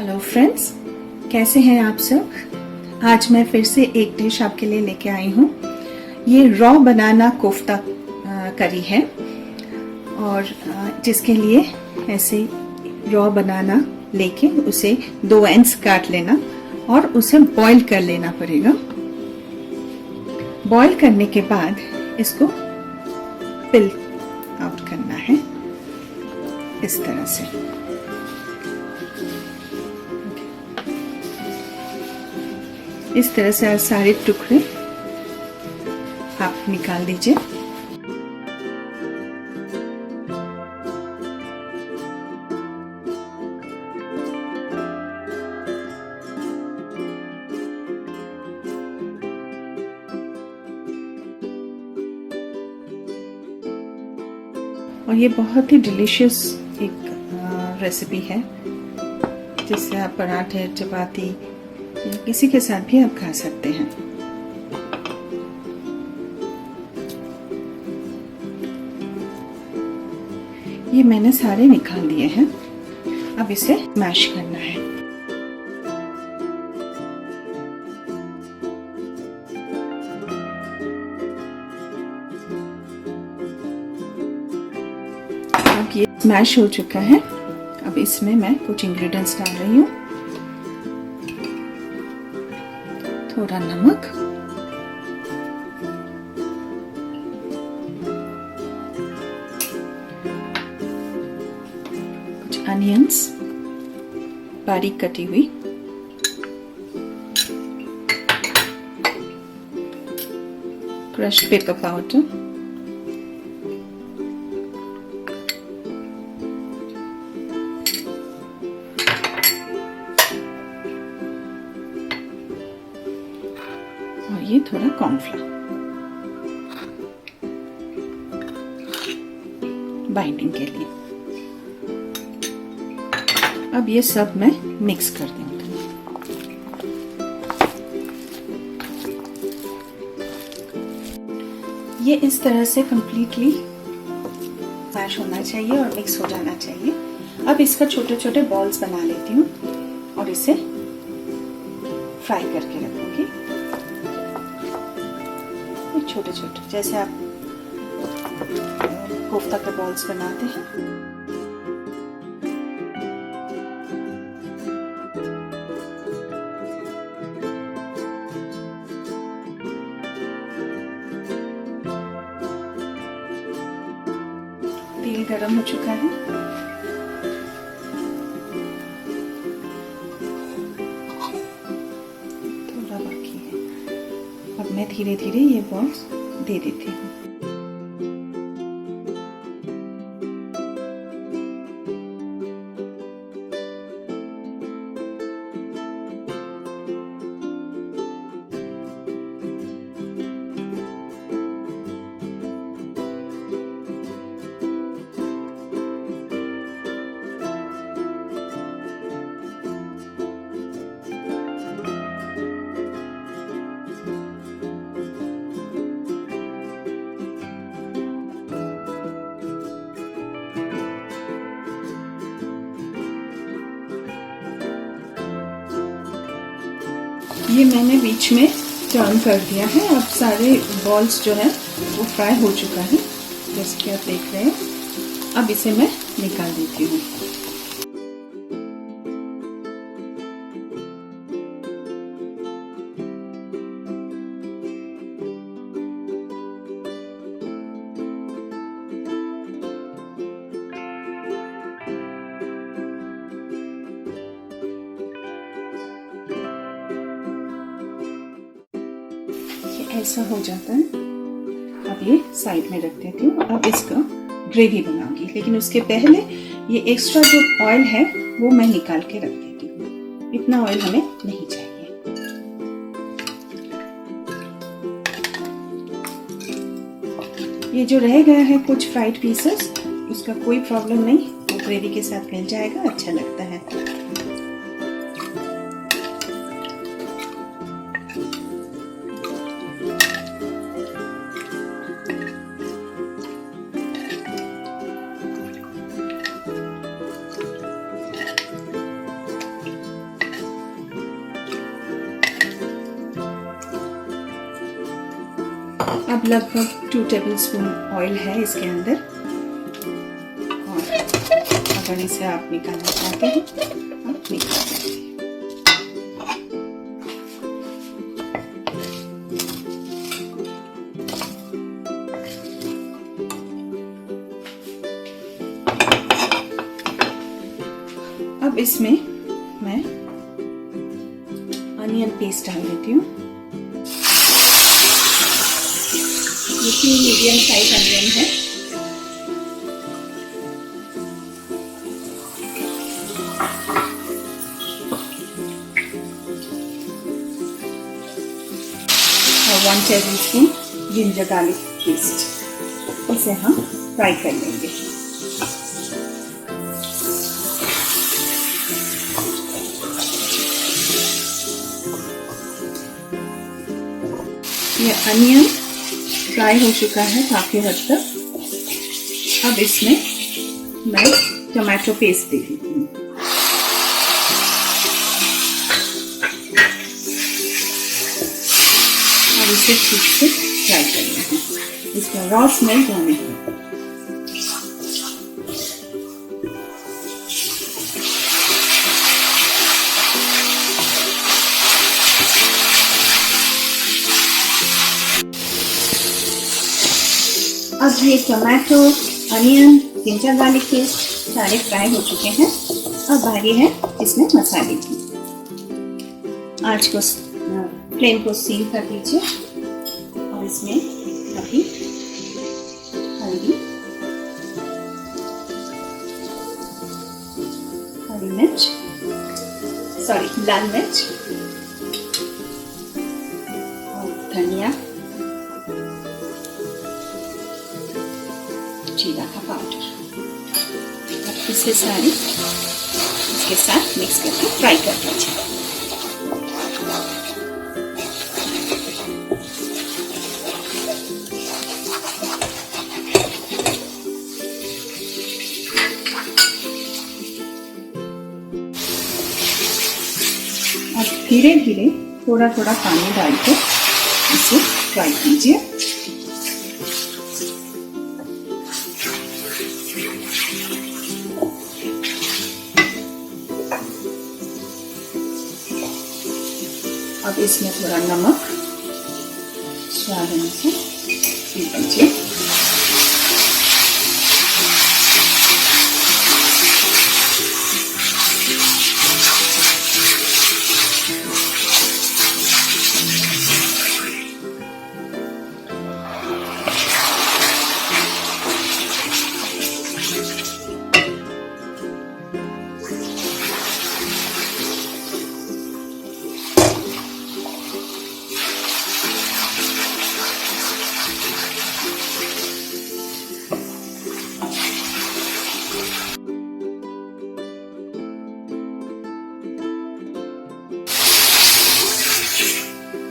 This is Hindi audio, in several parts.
हेलो फ्रेंड्स, कैसे हैं आप सब। आज मैं फिर से एक डिश आपके लिए लेके आई हूँ। ये रॉ बनाना कोफ्ता करी है और जिसके लिए ऐसे रॉ बनाना लेके उसे 2 एंड्स काट लेना और उसे बॉईल कर लेना पड़ेगा। बॉईल करने के बाद इसको पिल आउट करना है इस तरह से। इस तरह से सारे टुकड़े आप निकाल दीजिए। और ये बहुत ही डिलीशियस एक रेसिपी है जिससे आप पराठे, चपाती किसी के साथ भी आप खा सकते हैं। ये मैंने सारे निकाल दिए हैं। अब इसे मैश करना है। अब ये मैश हो चुका है। अब इसमें मैं कुछ इंग्रेडिएंट्स डाल रही हूँ। थोड़ा नमक, कुछ अनियंस बारीक कटी हुई, क्रश्ड पेपर पाउडर, और ये थोड़ा कॉर्नफ्लोर बाइंडिंग के लिए। अब ये सब मैं मिक्स कर दूंगी। ये इस तरह से कंप्लीटली मैश होना चाहिए और मिक्स हो जाना चाहिए। अब इसका छोटे छोटे बॉल्स बना लेती हूँ और इसे फ्राई करके रखूंगी। छोटे छोटे जैसे आप कोफ्ता के बॉल्स बनाते हैं। तेल गरम हो चुका है। थोड़ा बाकी है। अब मैं धीरे धीरे ये बॉल्स दे देती हूँ। ये मैंने बीच में टर्न कर दिया है। अब सारे बॉल्स जो है वो फ्राई हो चुका है जैसे कि आप देख रहे हैं। अब इसे मैं निकाल देती हूँ। ऐसा हो जाता है। अब ये साइड में रख देती हूँ। अब इसका ग्रेवी बनाऊंगी, लेकिन उसके पहले ये एक्स्ट्रा जो ऑयल है वो मैं निकाल के रख देती हूँ। इतना ऑयल हमें नहीं चाहिए। ये जो रह गया है कुछ फ्राइड पीसेस, उसका कोई प्रॉब्लम नहीं, वो ग्रेवी के साथ मिल जाएगा, अच्छा लगता है। अब लगभग 2 टेबलस्पून ऑयल है इसके अंदर, और अगर इसे आप निकालना चाहते हैं आप निकाल सकते हैं। अब इसमें मैं अनियन पेस्ट डाल देती हूँ। ये 3 मीडियम साइज अनियन है। और 1 टेबलस्पून जिंजर गार्लिक पेस्ट, इसे हम फ्राई कर लेंगे। ये अनियन फ्राई हो चुका है काफी हद तक। अब इसमें मैं टमाटो पेस्ट दे देती हूँ। और इसे ठीक से फ्राई करना है, इसका रॉ स्मेल जाने का। अब ये tomato, onion, ginger garlic paste सारे फ्राई हो चुके हैं। अब बारी है इसमें मसाले की। आँच को फ्लेम को सीम कर दीजिए और इसमें अभी हल्दी, हरी मिर्च, लाल मिर्च और धनिया, जीरा का पाउडर। अब इसे सारे इसके साथ मिक्स करके फ्राई कर लीजिए। अब धीरे धीरे थोड़ा थोड़ा पानी डाल के इसे फ्राई कीजिए। अब इसमें थोड़ा नमक स्वाद अनुसार दीजिए।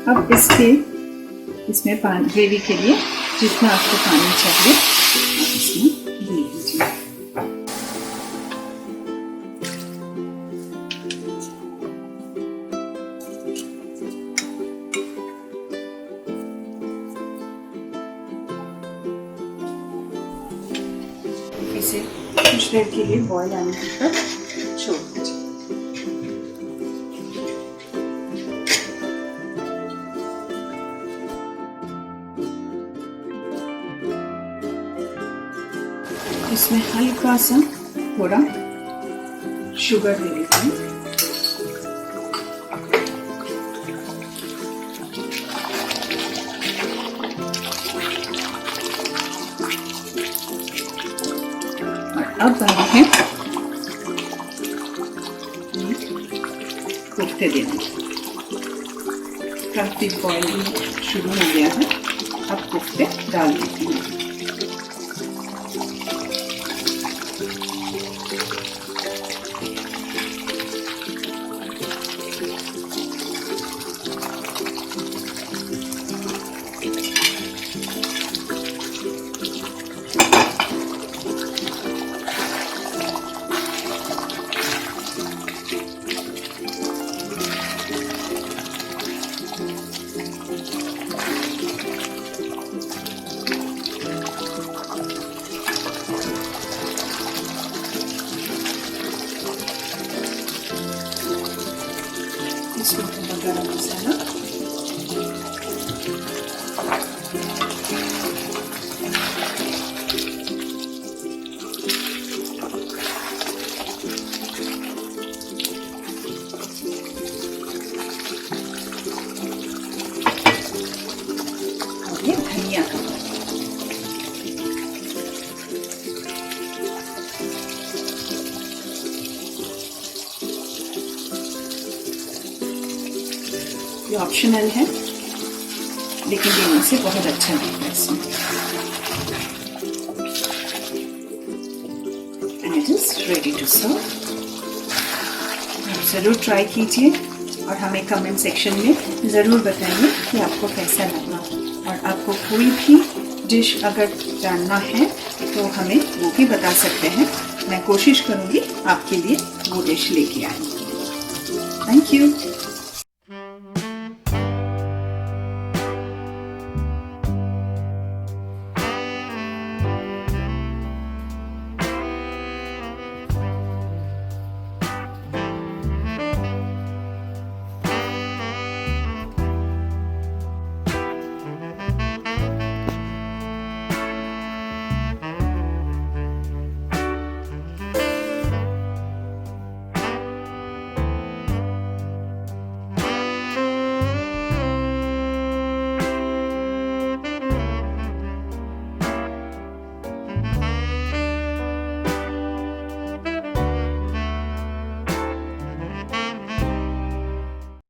अब इसमें पानी, ग्रेवी के लिए जितना आपको पानी चाहिए आप इसमें दे दीजिए। इसे कुछ देर के लिए बॉईल आने तक छोड़ दीजिए। इसमें हल्का सा थोड़ा शुगर दे देती हूँ। और अब बारी है कोफ्ते देना। काफी बॉइलिंग शुरू हो गया है, अब कोफ्ते डाल देती हूँ। गरम मसाला, और ये धनिया का ये ऑप्शनल है, लेकिन देने से बहुत अच्छा लगता है इसमें। And it is ready to serve. आप ज़रूर ट्राई कीजिए और हमें कमेंट सेक्शन में ज़रूर बताइए कि आपको कैसा लगा। और आपको कोई भी डिश अगर जानना है तो हमें वो भी बता सकते हैं। मैं कोशिश करूँगी आपके लिए वो डिश लेके आए। Thank you.